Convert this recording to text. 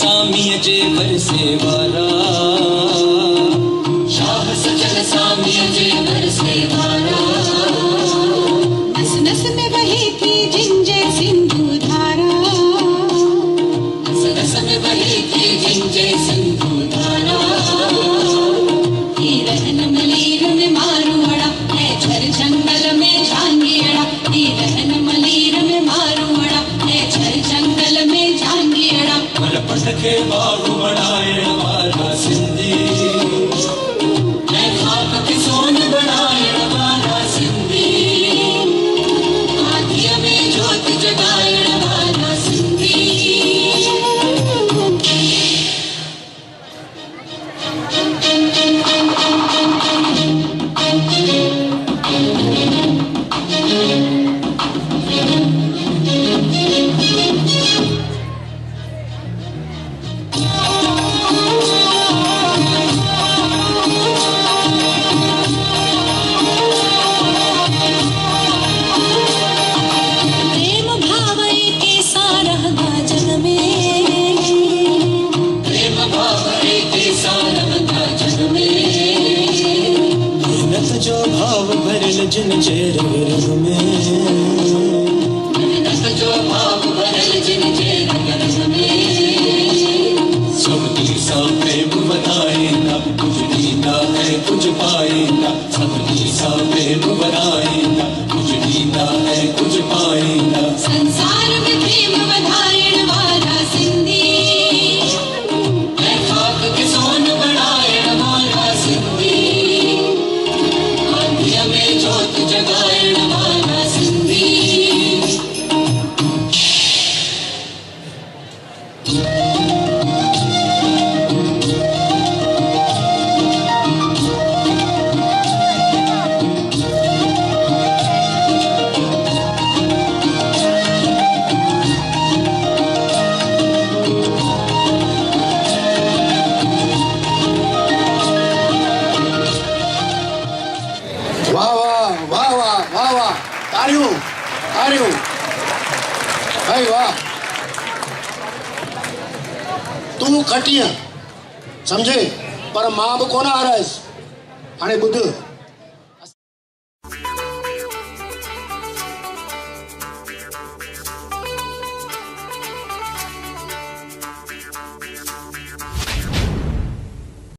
सामी जे बरसे वारा, शाह सजन सामी जे बरसे वारा। नस नस में बही थी जिंजे सिंधु धारा, नस नस में बही थी जिंजे सिंधु धारा। हीरन मलीर में मारुआड़ा है झर जंगल में झांगियाड़ा। हीरन मलीर में मारुआड़ा है झर जंगल में झांगियाड़ा। मल पट के बाबू बनाए वाला सिंधी, मैं खाक की सोन बनाए वाला सिंधी। आँखियों में जोत जगाए वाला सिंधी। प्रेम भावई के सारहगा जग में। प्रेम भावई के सारहगा जग में। मेहनत जो भाव भरल जिन जे रग रग में, मेहनत जो भाव भरल जिन जे रग रग में। सब दिशा प्रेम बनाए ना, कुछ दीना है कुछ पाए ना। सब दिशा प्रेम बनाए ना, कुछ दीना है कुछ पाए ना। संसार में प्रेम बधाएण वाला सिंधी। मैं खाक के सोन बनाएण वाला सिंधी। आँखियों में जोत जगाएण वाला सिंधी। वाह वाह वाह वाह वाह वाह, तारियूं तारियूं, भाई वाह। तूं खटीअ सम्झे, पर मां बि कोन हारयसि। हाणे ॿुध,